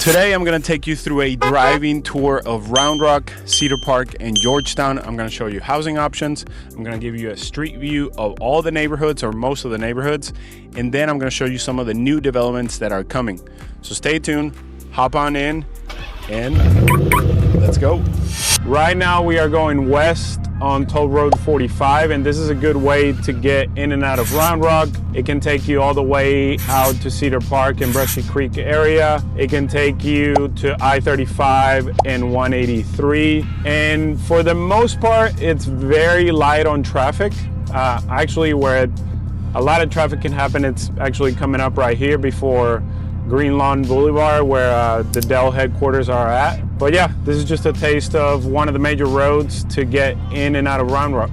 Today I'm going to take you through a driving tour of Round Rock, Cedar Park, and Georgetown. I'm going to show you housing options. I'm going to give you a street view of all the neighborhoods or most of the neighborhoods. And then I'm going to show you some of the new developments that are coming. So stay tuned, hop on in, and let's go. Right now we are going west on Toll Road 45, and this is a good way to get in and out of Round Rock. It can take you all the way out to Cedar Park and Brushy Creek area. It can take you to I-35 and 183. And for the most part, it's very light on traffic. Actually, where a lot of traffic can happen, it's actually coming up right here before Green Lawn Boulevard, where the Dell headquarters are at. But yeah, this is just a taste of one of the major roads to get in and out of Round Rock.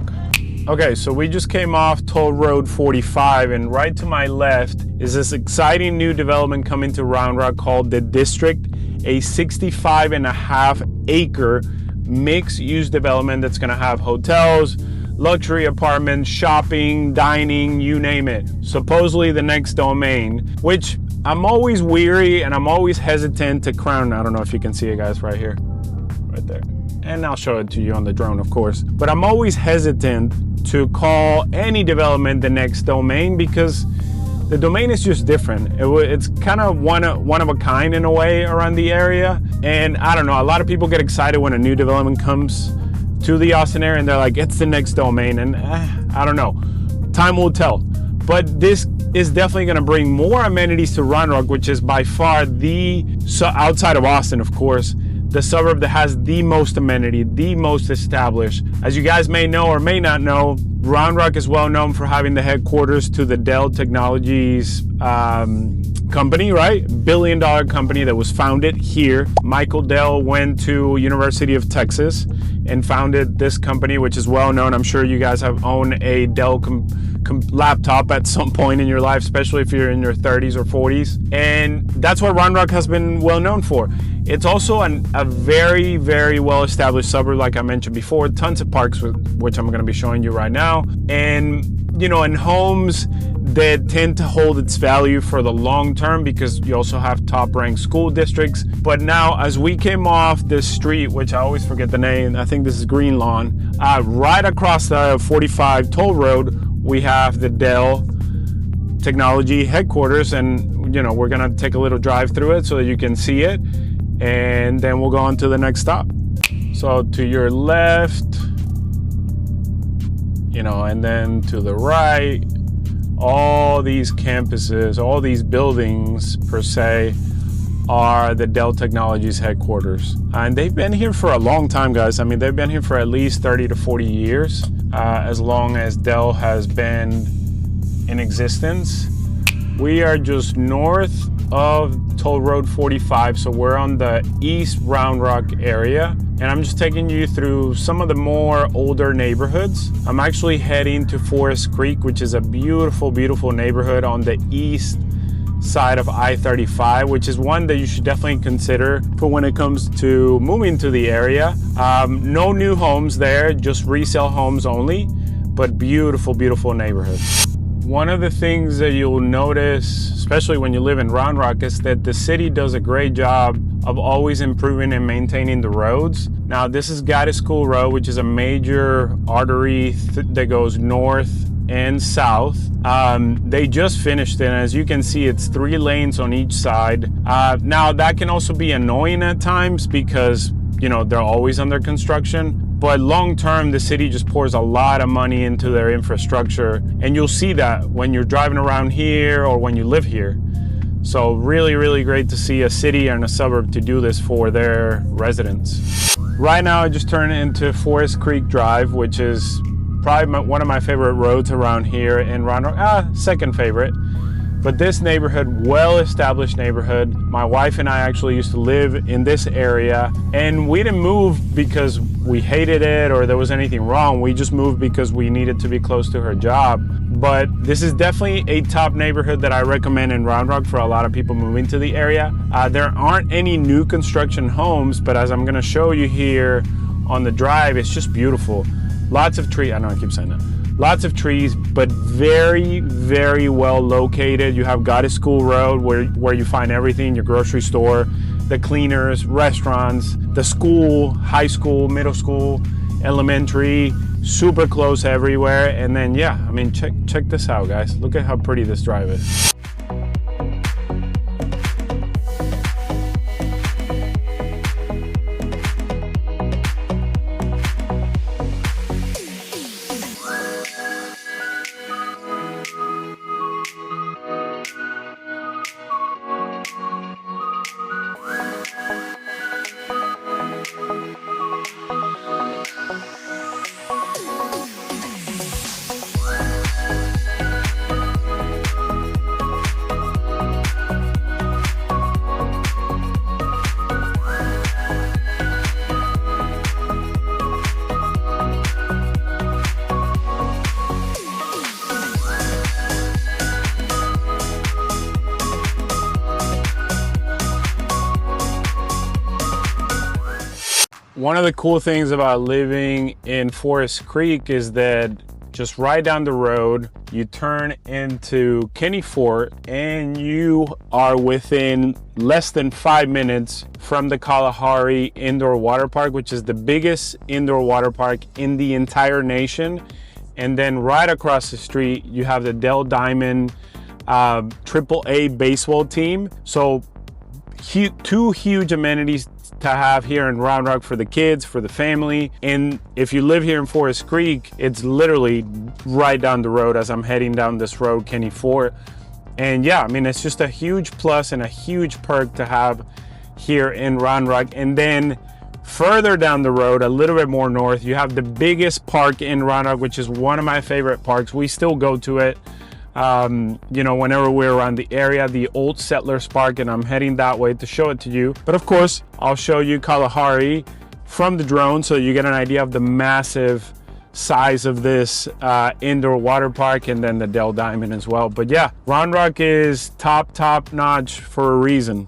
Okay, so we just came off Toll Road 45, and right to my left is this exciting new development coming to Round Rock called The District, a 65.5-acre mixed-use development that's gonna have hotels, luxury apartments, shopping, dining, you name it. Supposedly the next domain, which I'm always weary and I'm always hesitant to crown. I don't know if you can see it, guys, right here, right there. And I'll show it to you on the drone, of course. But I'm always hesitant to call any development the next domain because the domain is just different. It's kind of one of a kind in a way around the area. And I don't know, a lot of people get excited when a new development comes to the Austin area and they're like, it's the next domain. And I don't know, time will tell. But this is definitely going to bring more amenities to Round Rock, which is by far outside of Austin, of course, the suburb that has the most amenity, the most established. As you guys may know or may not know, Round Rock is well known for having the headquarters to the Dell Technologies company, right? $1 billion company that was founded here. Michael Dell went to University of Texas and founded this company, which is well known. I'm sure you guys have owned a Dell laptop at some point in your life, especially if you're in your 30s or 40s. And that's what Round Rock has been well known for. It's also a very, very well-established suburb, like I mentioned before. Tons of parks, which I'm going to be showing you right now. And, you know, and homes that tend to hold its value for the long term because you also have top-ranked school districts. But now, as we came off this street, which I always forget the name, I think this is Green Lawn, right across the 45 toll road, we have the Dell Technology headquarters, and you know, we're gonna take a little drive through it so that you can see it, and then we'll go on to the next stop. So to your left, you know, and then to the right, all these campuses, all these buildings per se, are the Dell Technologies headquarters. And they've been here for a long time, guys. I mean, they've been here for at least 30 to 40 years, as long as Dell has been in existence. We are just north of Toll Road 45, so we're on the East Round Rock area. And I'm just taking you through some of the more older neighborhoods. I'm actually heading to Forest Creek, which is a beautiful, beautiful neighborhood on the east side of I-35, which is one that you should definitely consider for when it comes to moving to the area. No new homes there, just resale homes only, but beautiful, beautiful neighborhood. One of the things that you'll notice, especially when you live in Round Rock, is that the city does a great job of always improving and maintaining the roads. Now, this is Gaddis School Road, which is a major artery that goes north and south. They just finished it, and as you can see, it's 3 lanes on each side. Now, that can also be annoying at times because, you know, they're always under construction. But long term, the city just pours a lot of money into their infrastructure, and you'll see that when you're driving around here or when you live here. So really, really great to see a city and a suburb to do this for their residents. Right now, I just turned into Forest Creek Drive, which is probably one of my favorite roads around here in Round Rock. Second favorite. But this neighborhood, well-established neighborhood, my wife and I actually used to live in this area, and we didn't move because we hated it or there was anything wrong. We just moved because we needed to be close to her job. But this is definitely a top neighborhood that I recommend in Round Rock for a lot of people moving to the area. There aren't any new construction homes, but as I'm gonna show you here on the drive, it's just beautiful. Lots of trees, I know I keep saying that. Lots of trees, but very, very well located. You have Gaddis School Road where you find everything, your grocery store, the cleaners, restaurants, the school, high school, middle school, elementary, super close everywhere. And then, yeah, I mean, check this out, guys. Look at how pretty this drive is. One of the cool things about living in Forest Creek is that just right down the road, you turn into Kenny Fort and you are within less than 5 minutes from the Kalahari Indoor Water Park, which is the biggest indoor water park in the entire nation. And then right across the street, you have the Dell Diamond AAA baseball team. So two huge amenities to have here in Round Rock for the kids, for the family. And if you live here in Forest Creek, it's literally right down the road as I'm heading down this road, Kenny Fort. And yeah, I mean, it's just a huge plus and a huge perk to have here in Round Rock. And then further down the road, a little bit more north, you have the biggest park in Round Rock, which is one of my favorite parks. We still go to it, you know, whenever we're around the area, the Old Settlers Park, and I'm heading that way to show it to you. But of course, I'll show you Kalahari from the drone so you get an idea of the massive size of this indoor water park, and then the Dell Diamond as well. But yeah, Round Rock is top notch for a reason.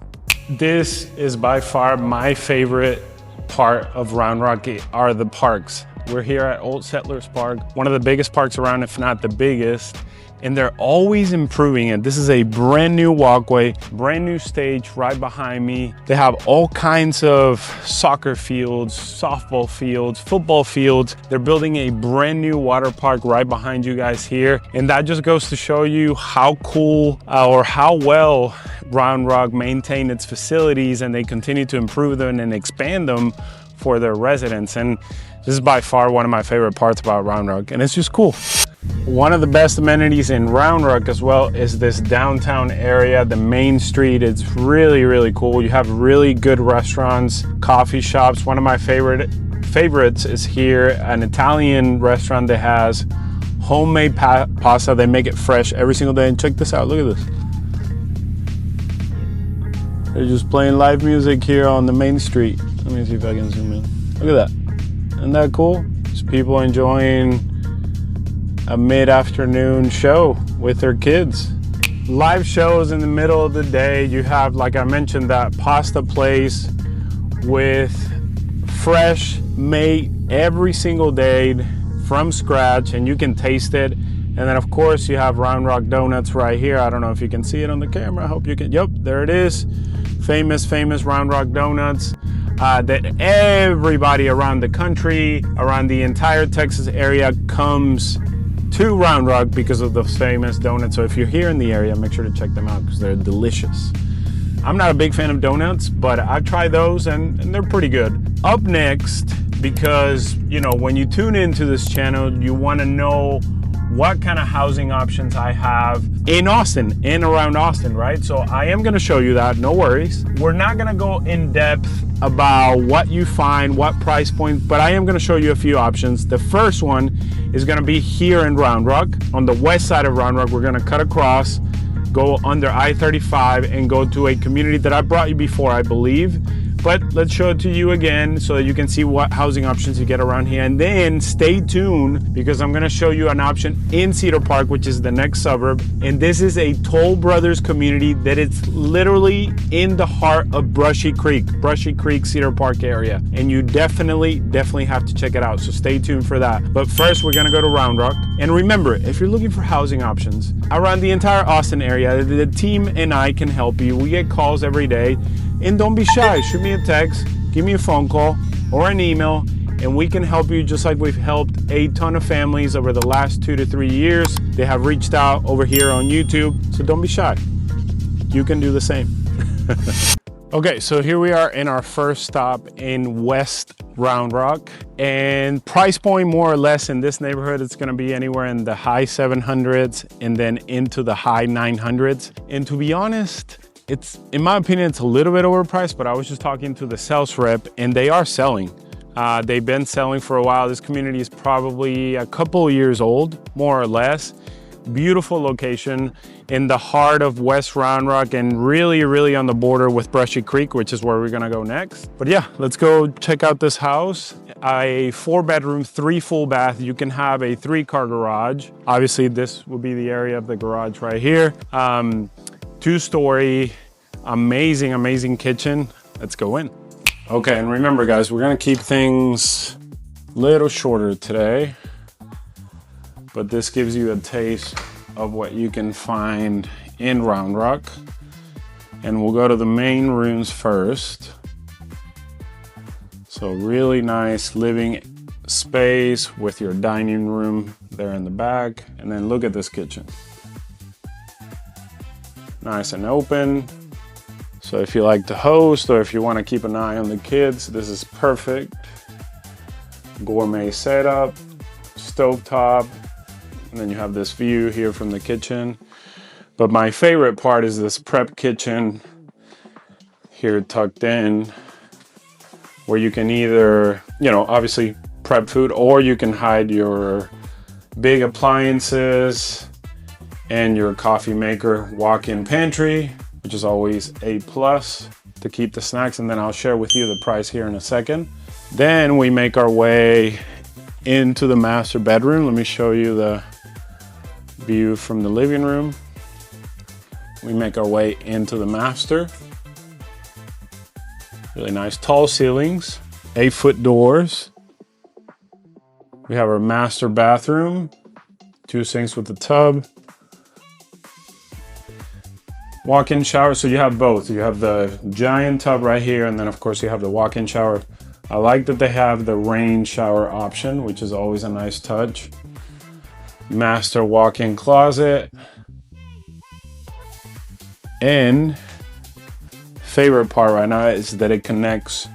This is by far my favorite part of Round Rock are the parks. We're here at Old Settlers Park, one of the biggest parks around, if not the biggest. And they're always improving it. This is a brand new walkway, brand new stage right behind me. They have all kinds of soccer fields, softball fields, football fields. They're building a brand new water park right behind you guys here. And that just goes to show you how cool or how well Round Rock maintain its facilities, and they continue to improve them and expand them for their residents. And this is by far one of my favorite parts about Round Rock, and it's just cool. One of the best amenities in Round Rock as well is this downtown area, the main street. It's really cool. You have really good restaurants, coffee shops. One of my favorites is here, an Italian restaurant that has homemade pasta. They make it fresh every single day. And check this out, look at this. They're just playing live music here on the main street. Let me see if I can zoom in. Look at that. Isn't that cool? Just people enjoying a mid-afternoon show with their kids. Live shows in the middle of the day. You have, like I mentioned, that pasta place with fresh made every single day from scratch, and you can taste it. And then of course you have Round Rock Donuts right here. I don't know if you can see it on the camera. I hope you can. Yep, there it is. Famous Round Rock Donuts. That everybody around the country, around the entire Texas area comes to Round Rock because of those famous donuts. So if you're here in the area, make sure to check them out because they're delicious. I'm not a big fan of donuts, but I've tried those and they're pretty good. Up next, because you know, when you tune into this channel, you want to know what kind of housing options I have in Austin, in around Austin, right? So I am going to show you that, no worries. We're not going to go in depth about what you find, what price point, but I am going to show you a few options. The first one is going to be here in Round Rock. On the west side of Round Rock, we're going to cut across, go under I-35 and go to a community that I brought you before, I believe. But let's show it to you again so that you can see what housing options you get around here. And then stay tuned because I'm going to show you an option in Cedar Park, which is the next suburb. And this is a Toll Brothers community that is literally in the heart of Brushy Creek, Cedar Park area. And you definitely have to check it out. So stay tuned for that. But first, we're going to go to Round Rock. And remember, if you're looking for housing options around the entire Austin area, the team and I can help you. We get calls every day. And don't be shy. Shoot me a text, give me a phone call or an email, and we can help you just like we've helped a ton of families over the last 2 to 3 years. They have reached out over here on YouTube, so don't be shy. You can do the same. Okay, so here we are in our first stop in West Round Rock, and price point more or less in this neighborhood, it's gonna be anywhere in the high 700s and then into the high 900s. And to be honest, it's, in my opinion, it's a little bit overpriced, but I was just talking to the sales rep and they are selling. They've been selling for a while. This community is probably a couple years old, more or less. Beautiful location in the heart of West Round Rock and really on the border with Brushy Creek, which is where we're gonna go next. But yeah, let's go check out this house. A 4-bedroom, 3 full bath. You can have a 3-car garage. Obviously this will be the area of the garage right here. 2-story, amazing kitchen. Let's go in. Okay, and remember guys, we're gonna keep things a little shorter today, but this gives you a taste of what you can find in Round Rock. And we'll go to the main rooms first. So really nice living space with your dining room there in the back. And then look at this kitchen. Nice and open. So if you like to host or if you want to keep an eye on the kids, this is perfect. Gourmet setup, stovetop, and then you have this view here from the kitchen. But my favorite part is this prep kitchen here tucked in, where you can either, obviously prep food, or you can hide your big appliances and your coffee maker. Walk-in pantry, which is always a plus to keep the snacks, and then I'll share with you the price here in a second. Then we make our way into the master bedroom. Let me show you the view from the living room. We make our way into the master. Really nice tall ceilings, 8-foot doors. We have our master bathroom, 2 sinks with a tub. Walk-in shower, so you have both. You have the giant tub right here, and then of course you have the walk-in shower. I like that they have the rain shower option, which is always a nice touch. Master walk-in closet. And favorite part right now is that it connects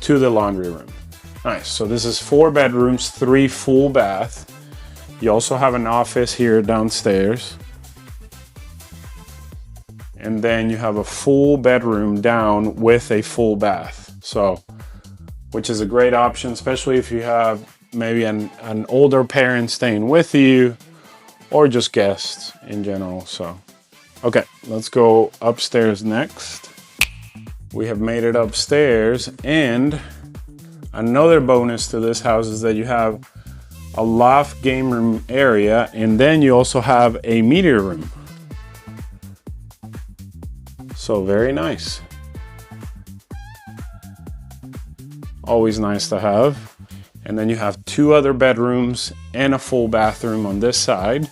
to the laundry room. Nice. So this is 4 bedrooms, 3 full bath. You also have an office here downstairs. And then you have a full bedroom down with a full bath. So, which is a great option, especially if you have maybe an older parent staying with you or just guests in general. So, okay, let's go upstairs next. We have made it upstairs, and another bonus to this house is that you have a loft game room area, and then you also have a media room. So very nice. Always nice to have. And then you have 2 other bedrooms and a full bathroom on this side.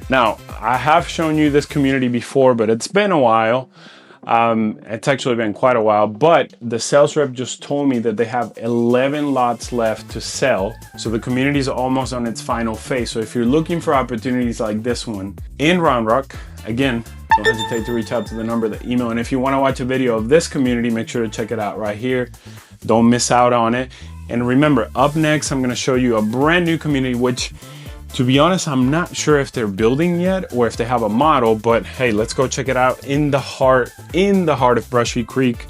Now, I have shown you this community before, but it's been a while. It's actually been quite a while, but the sales rep just told me that they have 11 lots left to sell. So the community is almost on its final phase. So if you're looking for opportunities like this one in Round Rock, again, don't hesitate to reach out to the number, the email. And if you want to watch a video of this community, make sure to check it out right here. Don't miss out on it. And remember, up next, I'm going to show you a brand new community, which, to be honest, I'm not sure if they're building yet or if they have a model, but hey, let's go check it out in the heart of Brushy Creek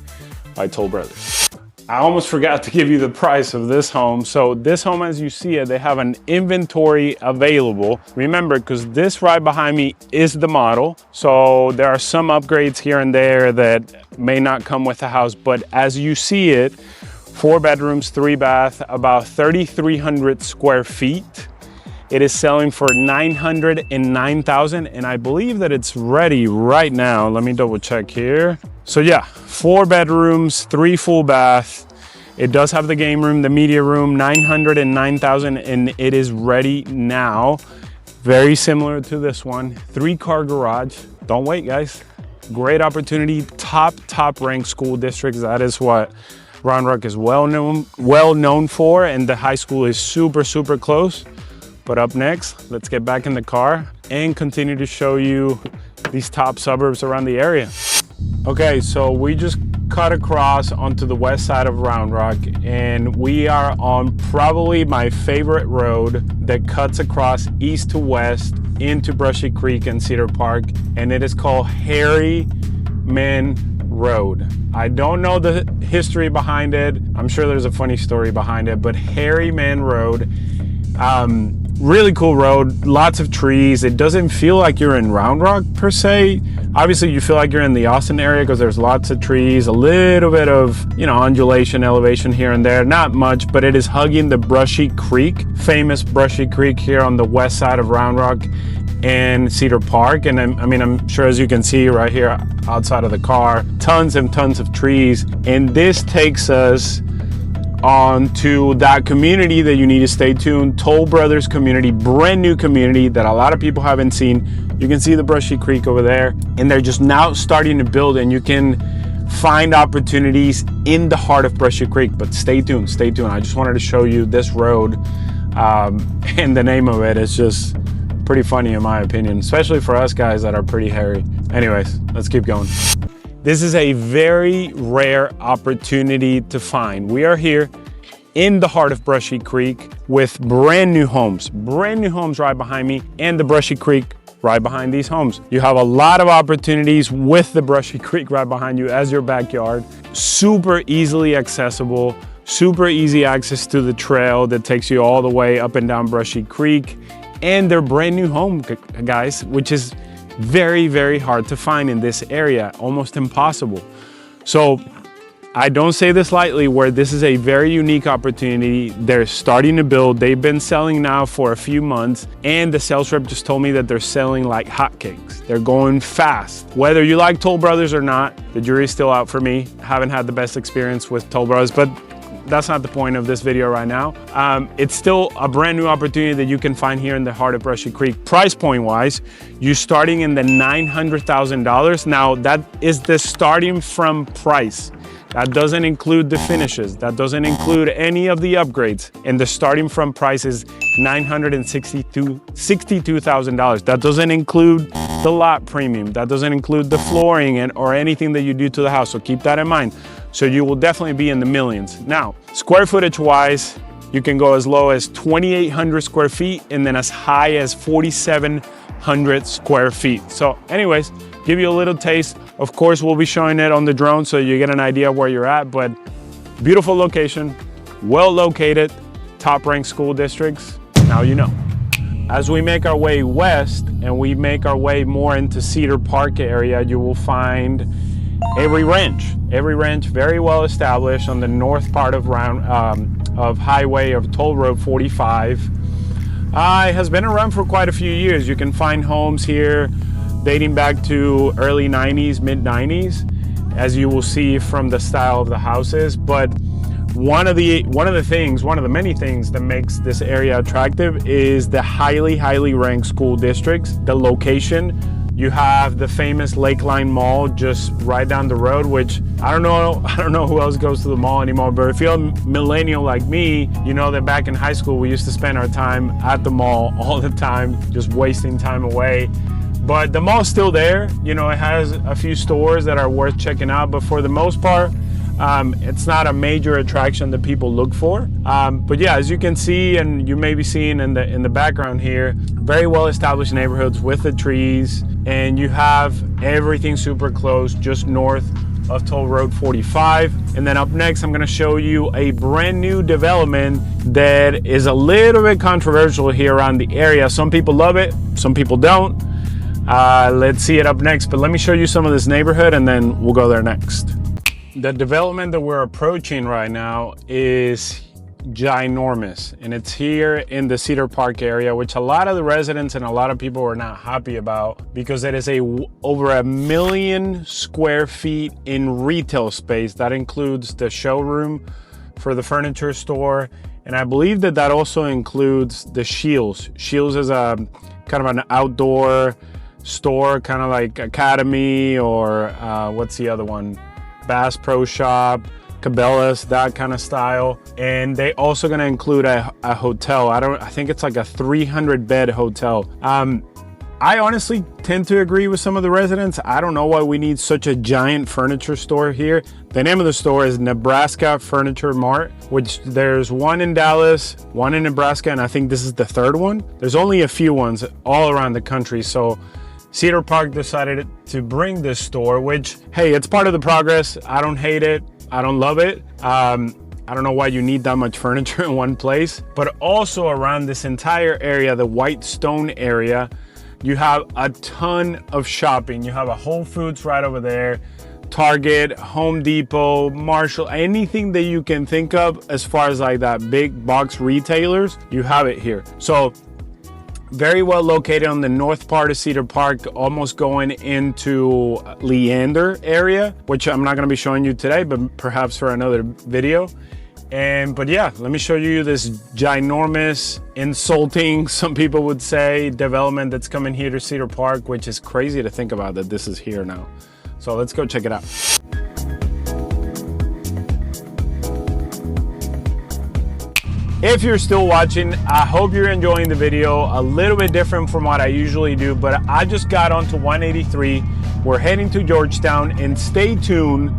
by Toll Brothers. I almost forgot to give you the price of this home. So this home, as you see it, they have an inventory available. Remember, because this right behind me is the model. So there are some upgrades here and there that may not come with the house, but as you see it, 4 bedrooms, 3 bath, about 3,300 square feet. It is selling for $909,000, and I believe that it's ready right now. Let me double check here. So yeah, 4 bedrooms, 3 full bath, It does have the game room, the media room, 909,000, and it is ready now. Very similar to this one. 3-car garage. Don't wait, guys. Great opportunity. Top ranked school districts. That is what Round Rock is well known for, and the high school is super close. But up next, let's get back in the car and continue to show you these top suburbs around the area. Okay, so we just cut across onto the west side of Round Rock, and we are on probably my favorite road that cuts across east to west into Brushy Creek and Cedar Park, and it is called Harriman Road. I don't know the history behind it. I'm sure there's a funny story behind it, but Harriman Road, really cool road, lots of trees. It doesn't feel like you're in Round Rock per se. Obviously you feel like you're in the Austin area because there's lots of trees, a little bit of, you know, undulation, elevation here and there, not much, but it is hugging the Brushy Creek, famous Brushy Creek here on the west side of Round Rock and Cedar Park. And I'm sure, as you can see right here outside of the car, tons and tons of trees. And this takes us on to that community that you need to stay tuned. Toll Brothers community, brand new community that a lot of people haven't seen. You can see the Brushy Creek over there, and they're just now starting to build, and you can find opportunities in the heart of Brushy Creek. But stay tuned. I just wanted to show you this road, and the name of it is just pretty funny in my opinion, especially for us guys that are pretty hairy. Anyways, let's keep going. This is a very rare opportunity to find. We are here in the heart of Brushy Creek with brand new homes right behind me, and the Brushy Creek right behind these homes. You have a lot of opportunities with the Brushy Creek right behind you as your backyard. Super easily accessible, super easy access to the trail that takes you all the way up and down Brushy Creek. And they're brand new home, guys, which is very hard to find in this area, almost impossible. So I don't say this lightly, where this is a very unique opportunity. They're starting to build. They've been selling now for a few months, and the sales rep just told me that they're selling like hotcakes. They're going fast. Whether you like Toll Brothers or not, the jury's still out for me. Haven't had the best experience with Toll Brothers, but that's not the point of this video right now. It's still a brand new opportunity that you can find here in the heart of Brushy Creek. Price point wise, you're starting in the $900,000. Now that is the starting from price. That doesn't include the finishes. That doesn't include any of the upgrades. And the starting from price is $962,000. That doesn't include the lot premium. That doesn't include the flooring or anything that you do to the house. So keep that in mind. So you will definitely be in the millions. Now, square footage wise, you can go as low as 2,800 square feet and then as high as 4,700 square feet. So anyways, give you a little taste. Of course, we'll be showing it on the drone so you get an idea of where you're at, but beautiful location, well located, top ranked school districts. Now you know. As we make our way west and we make our way more into Cedar Park area, you will find every ranch very well established on the north part of highway of Toll Road 45. It has been around for quite a few years. You can find homes here dating back to early 90s, mid 90s, as you will see from the style of the houses. But one of the many things that makes this area attractive is the highly ranked school districts, the location. You have the famous Lakeline Mall just right down the road, which I don't know who else goes to the mall anymore, but if you're a millennial like me, you know that back in high school, we used to spend our time at the mall all the time, just wasting time away. But the mall's still there. You know, it has a few stores that are worth checking out, but for the most part, it's not a major attraction that people look for. But yeah, as you can see, and you may be seeing in the background here, very well established neighborhoods with the trees, and you have everything super close just north of Toll Road 45. And then up next, I'm gonna show you a brand new development that is a little bit controversial here around the area. Some people love it, some people don't. Let's see it up next, but let me show you some of this neighborhood and then we'll go there next. The development that we're approaching right now is ginormous, and it's here in the Cedar Park area, which a lot of the residents and a lot of people are not happy about because it is over 1 million square feet in retail space. That includes the showroom, for the furniture store. And I believe that that also includes the Shields. Shields is a kind of an outdoor store, kind of like Academy or what's the other one? Bass Pro Shop, Cabela's, that kind of style. And they also gonna include a hotel. I think it's like a 300 bed hotel. I honestly tend to agree with some of the residents. I don't know why we need such a giant furniture store here. The name of the store is Nebraska Furniture Mart, which there's one in Dallas, one in Nebraska, and I think this is the third one. There's only a few ones all around the country. So Cedar Park decided to bring this store, which, hey, it's part of the progress. I don't hate it. I don't love it. I don't know why you need that much furniture in one place, but also around this entire area, the White Stone area, you have a ton of shopping. You have a Whole Foods right over there, Target, Home Depot, Marshall, anything that you can think of as far as like that big box retailers, you have it here. So very well located on the north part of Cedar Park, almost going into Leander area, which I'm not going to be showing you today, but perhaps for another video. But yeah, let me show you this ginormous, insulting, some people would say, development that's coming here to Cedar Park, which is crazy to think about that this is here now. So let's go check it out. If you're still watching, I hope you're enjoying the video. A little bit different from what I usually do, but I just got onto 183. We're heading to Georgetown, and stay tuned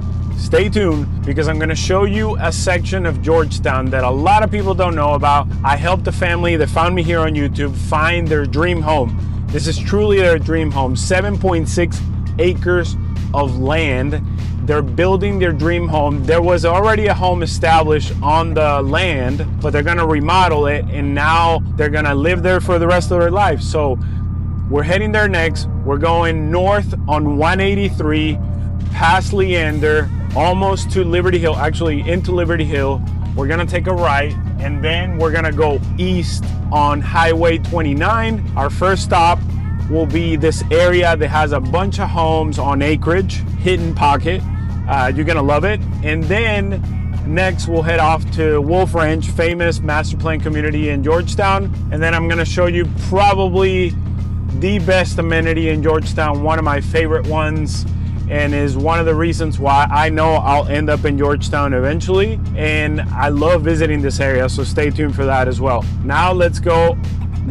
because I'm going to show you a section of Georgetown that a lot of people don't know about. I helped a family that found me here on YouTube find their dream home. This is truly their dream home. 7.6 acres of land. They're building their dream home. There was already a home established on the land, but they're going to remodel it, and now they're going to live there for the rest of their life. So we're heading there next. We're going north on 183 past Leander, almost to Liberty Hill, actually into Liberty Hill. We're gonna take a right, and then we're gonna go east on Highway 29. Our first stop will be this area that has a bunch of homes on acreage, hidden pocket. You're gonna love it. And then next we'll head off to Wolf Ranch, famous master plan community in Georgetown. And then I'm gonna show you probably the best amenity in Georgetown, one of my favorite ones, and is one of the reasons why I know I'll end up in Georgetown eventually. And I love visiting this area, so stay tuned for that as well. Now let's go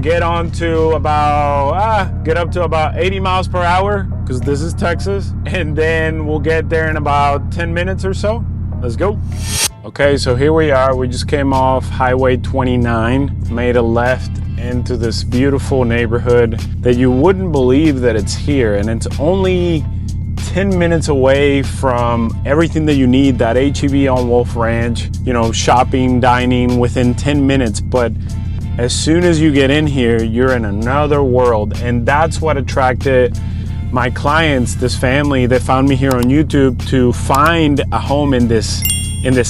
get up to about 80 miles per hour, because this is Texas, and then we'll get there in about 10 minutes or so. Let's go. Okay, so here we are. We just came off Highway 29, made a left into this beautiful neighborhood that you wouldn't believe that it's here, and it's only 10 minutes away from everything that you need, that HEB on Wolf Ranch, you know, shopping, dining within 10 minutes. But as soon as you get in here, you're in another world. And that's what attracted my clients, this family that found me here on YouTube, to find a home in this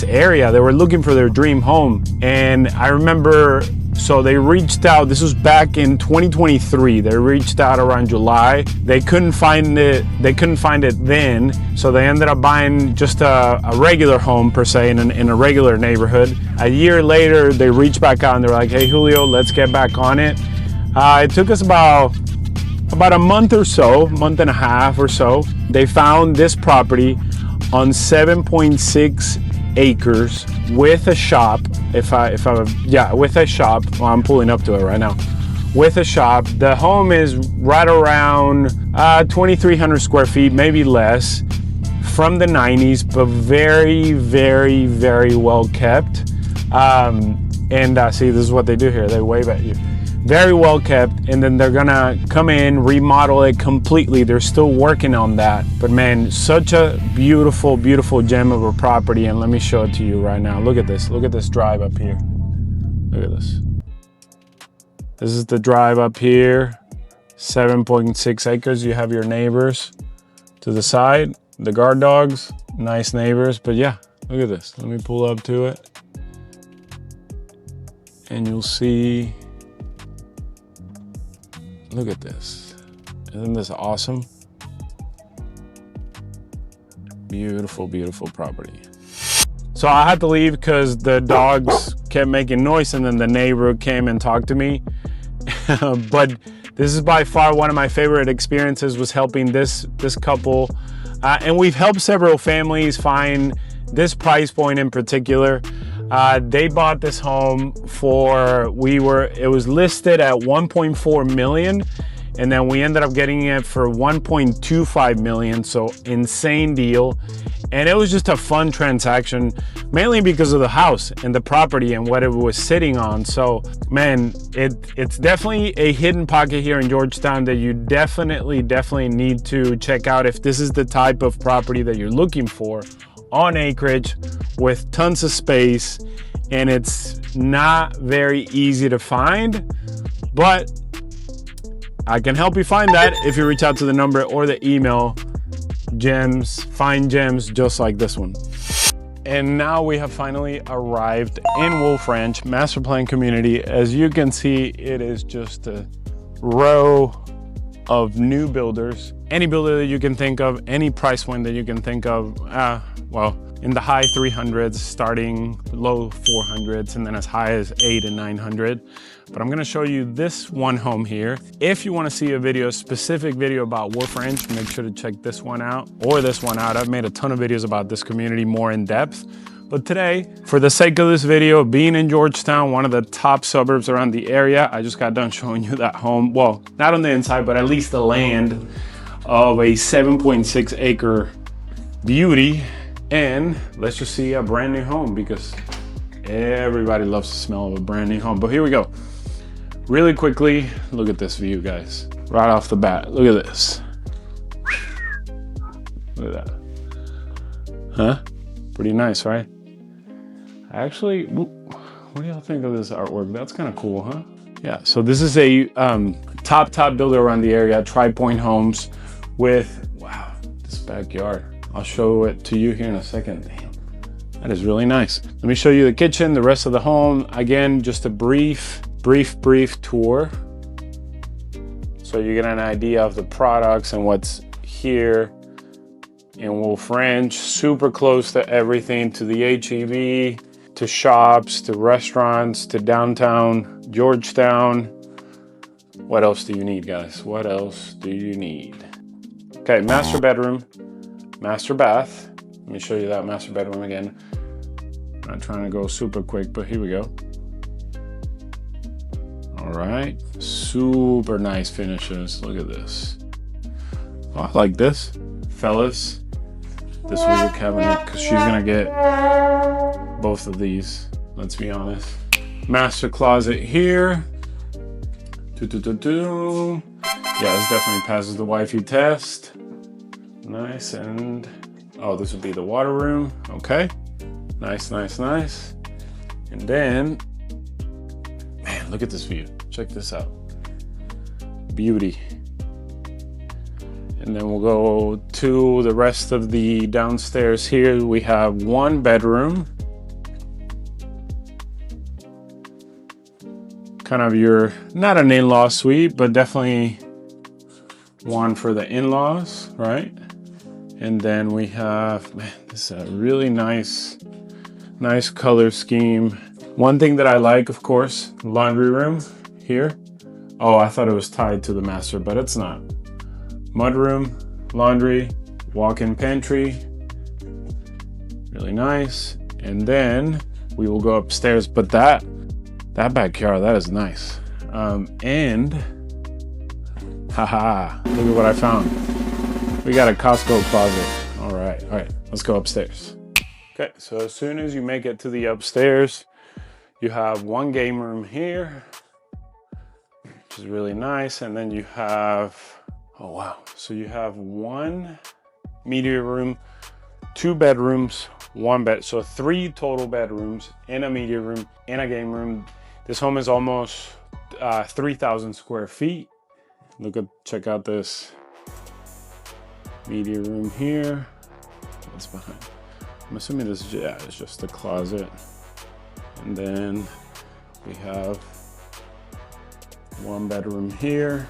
area. They were looking for their dream home. And I remember, so they reached out, this was back in 2023. They reached out around July. They couldn't find it then. So they ended up buying just a regular home per se in a regular neighborhood. A year later, they reached back out and they're like, hey Julio, let's get back on it. It took us about a month or so, month and a half or so. They found this property on 7.6 acres with a shop. With a shop. Well, I'm pulling up to it right now. With a shop. The home is right around 2,300 square feet, maybe less, from the 90s, but very, very, very well kept. See, this is what they do here. They wave at you. Very well kept, and then they're gonna come in, remodel it completely. They're still working on that, but man, such a beautiful, beautiful gem of a property. And let me show it to you right now. Look at this drive up here. Look at this. This is the drive up here, 7.6 acres. You have your neighbors to the side, the guard dogs, nice neighbors. But yeah, look at this. Let me pull up to it, and you'll see. Look at this. Isn't this awesome? Beautiful, beautiful property. So So I had to leave because the dogs kept making noise, and then the neighbor came and talked to me. But this is by far one of my favorite experiences, was helping this couple. And we've helped several families find this price point in particular. They bought this home for, it was listed at 1.4 million, and then we ended up getting it for 1.25 million. So insane deal. And it was just a fun transaction, mainly because of the house and the property and what it was sitting on. So man, it's definitely a hidden pocket here in Georgetown that you definitely need to check out if this is the type of property that you're looking for, on acreage with tons of space. And it's not very easy to find, but I can help you find that if you reach out to the number or the email. Gems, find gems just like this one. And now we have finally arrived in Wolf Ranch master plan community. As you can see, it is just a row of new builders. Any builder that you can think of, any price point that you can think of. Well, in the high 300s, starting low 400s, and then as high as 800 and 900. But I'm gonna show you this one home here. If you wanna see a specific video about Wolf Ranch, make sure to check this one out or this one out. I've made a ton of videos about this community more in depth. But today, for the sake of this video, being in Georgetown, one of the top suburbs around the area, I just got done showing you that home. Well, not on the inside, but at least the land of a 7.6 acre beauty. And let's just see a brand new home, because everybody loves the smell of a brand new home. But here we go. Really quickly, look at this view, guys. Right off the bat, look at this. Look at that. Huh? Pretty nice, right? Actually, what do y'all think of this artwork? That's kind of cool, huh? Yeah, so this is a top builder around the area, Tri-Point Homes, with, wow, this backyard. I'll show it to you here in a second. Damn, that is really nice. Let me show you the kitchen, the rest of the home. Again, just a brief tour, so you get an idea of the products and what's here in Wolf Ranch. Super close to everything, to the HEB, to shops, to restaurants, to downtown Georgetown. What else do you need, guys? What else do you need? Okay, master bedroom, master bath. Let me show you that master bedroom again. I'm not trying to go super quick, but here we go. All right, super nice finishes. Look at this. Oh, I like this. Fellas, this was your cabinet, because she's gonna get both of these, let's be honest. Master closet here. Yeah, this definitely passes the wifey test. Nice. And oh, this would be the water room. Okay, nice. And then, man, look at this view. Check this out. Beauty. And then we'll go to the rest of the downstairs here. We have one bedroom. Kind of your, not an in-law suite, but definitely one for the in-laws, right? And then we have, man, this is a really nice color scheme. One thing that I like, of course, laundry room here. Oh, I thought it was tied to the master, but it's not. Mudroom, laundry, walk-in pantry. Really nice. And then we will go upstairs, but that backyard, that is nice. And haha, look at what I found. We got a Costco closet. All right, let's go upstairs. Okay, so as soon as you make it to the upstairs, you have one game room here, which is really nice. And then you have, oh wow, so you have one media room, two bedrooms, one bed, so 3 total bedrooms and a media room and a game room. This home is almost 3,000 square feet. Check out this media room here. What's behind? I'm assuming this, yeah, it's just a closet. And then we have one bedroom here.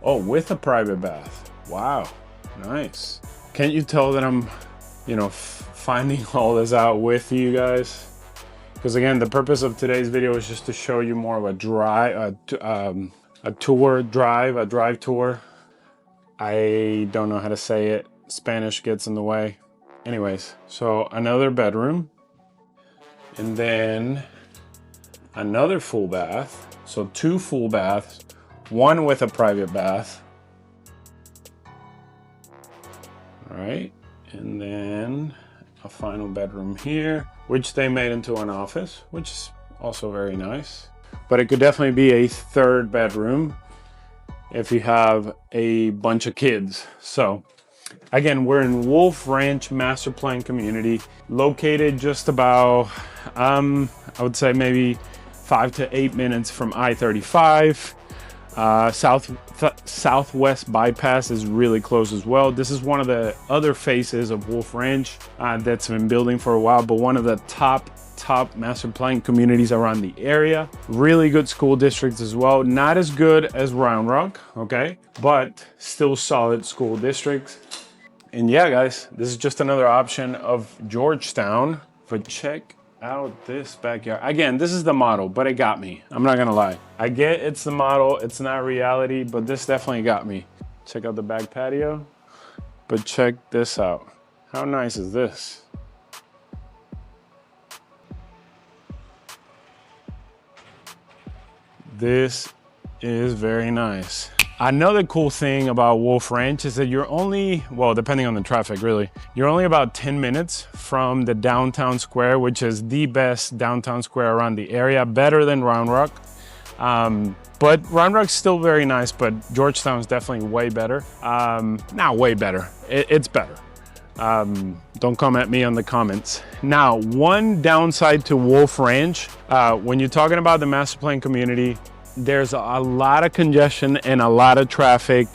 Oh, with a private bath. Wow, nice. Can't you tell that I'm, finding all this out with you guys. Because again, the purpose of today's video is just to show you more of a drive tour. I don't know how to say it. Spanish gets in the way. Anyways, so another bedroom. And then another full bath. So 2 full baths, 1 with a private bath. All right, and then a final bedroom here, which they made into an office, which is also very nice. But it could definitely be a 3rd bedroom if you have a bunch of kids. So again, we're in Wolf Ranch Master Plan Community, located just about, I would say maybe 5 to 8 minutes from I-35. Southwest bypass is really close as well. This is one of the other faces of Wolf Ranch that's been building for a while, but one of the top master plan communities around the area. Really good school districts as well. Not as good as Round Rock, okay, but still solid school districts. And yeah, guys, this is just another option of Georgetown. But check out this backyard. Again, this is the model, but it got me. I'm not gonna lie. I get it's the model, it's not reality, but this definitely got me. Check out the back patio, but check this out. How nice is this? This is very nice. Another cool thing about Wolf Ranch is that you're only, well, depending on the traffic really, you're only about 10 minutes from the downtown square, which is the best downtown square around the area, better than Round Rock. But Round Rock's still very nice, but Georgetown's definitely way better. Not way better, it's better. Don't come at me on the comments. Now, one downside to Wolf Ranch, when you're talking about the master plan community, there's a lot of congestion and a lot of traffic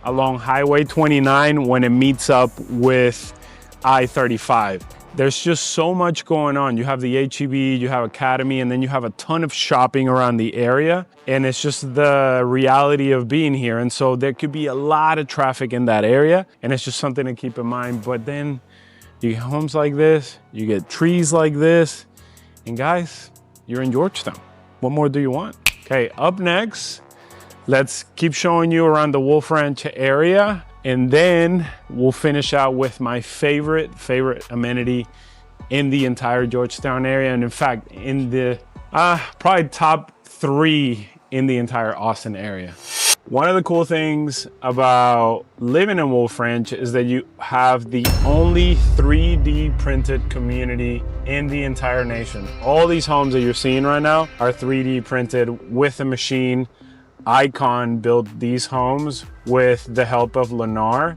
along Highway 29 when it meets up with I-35. There's just so much going on. You have the H-E-B, you have Academy, and then you have a ton of shopping around the area. And it's just the reality of being here. And so there could be a lot of traffic in that area. And it's just something to keep in mind. But then you get homes like this, you get trees like this. And guys, you're in Georgetown. What more do you want? Okay, up next, let's keep showing you around the Wolf Ranch area, and then we'll finish out with my favorite amenity in the entire Georgetown area, and in fact, in the probably top 3 in the entire Austin area. One of the cool things about living in Wolf Ranch is that you have the only 3D printed community in the entire nation. All these homes that you're seeing right now are 3D printed with a machine. Icon built these homes with the help of Lennar.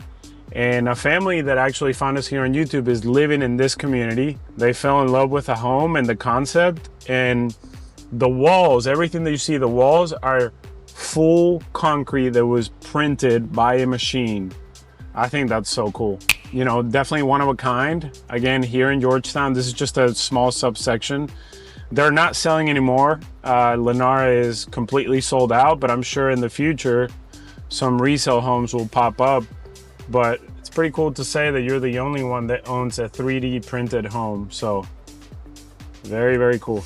And a family that actually found us here on YouTube is living in this community. They fell in love with the home and the concept, and the walls, everything that you see, the walls are full concrete that was printed by a machine. I think that's so cool. You know, definitely one of a kind. Again, here in Georgetown, this is just a small subsection. They're not selling anymore. Lennar is completely sold out, but I'm sure in the future, some resale homes will pop up. But it's pretty cool to say that you're the only one that owns a 3D printed home. So very, very cool.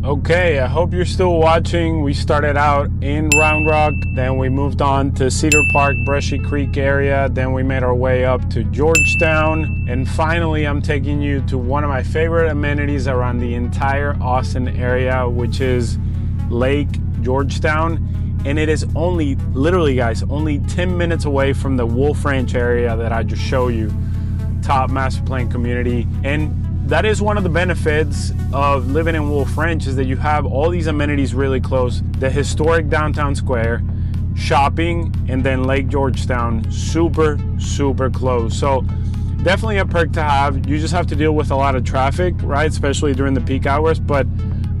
Okay, I hope you're still watching. We started out in Round Rock, then we moved on to Cedar Park, Brushy Creek area, then we made our way up to Georgetown, and finally I'm taking you to one of my favorite amenities around the entire Austin area, which is Lake Georgetown. And it is only, literally guys, only 10 minutes away from the Wolf Ranch area that I just showed you. Top master plan community. And that is one of the benefits of living in Wolf Ranch, is that you have all these amenities really close. The historic downtown square, shopping, and then Lake Georgetown, super, super close. So definitely a perk to have. You just have to deal with a lot of traffic, right? Especially during the peak hours. But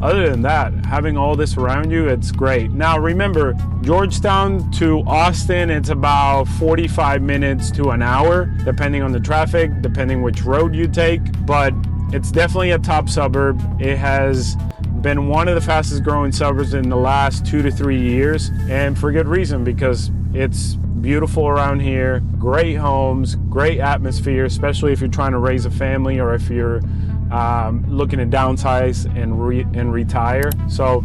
other than that, having all this around you, it's great. Now remember, Georgetown to Austin, it's about 45 minutes to an hour, depending on the traffic, depending which road you take. But it's definitely a top suburb. It has been one of the fastest growing suburbs in the last 2 to 3 years, and for good reason, because it's beautiful around here, great homes, great atmosphere, especially if you're trying to raise a family or if you're looking to downsize and retire. So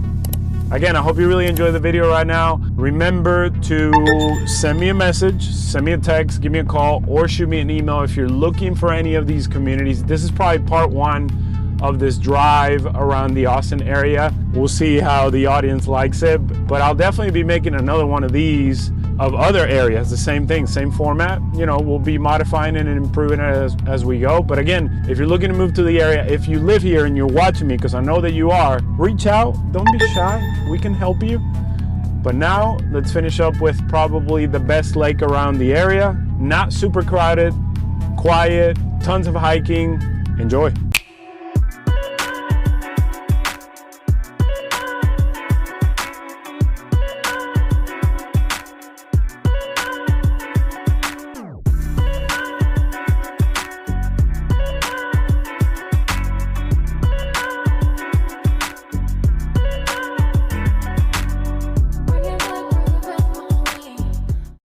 again, I hope you really enjoy the video right now. Remember to send me a message, send me a text, give me a call, or shoot me an email if you're looking for any of these communities. This is probably part one of this drive around the Austin area. We'll see how the audience likes it, but I'll definitely be making another one of these of other areas. The same thing, same format. You know, we'll be modifying it and improving it as we go. But again, if you're looking to move to the area, if you live here and you're watching me, because I know that you are, reach out. Don't be shy. We can help you. But now let's finish up with probably the best lake around the area. Not super crowded, quiet, tons of hiking. Enjoy.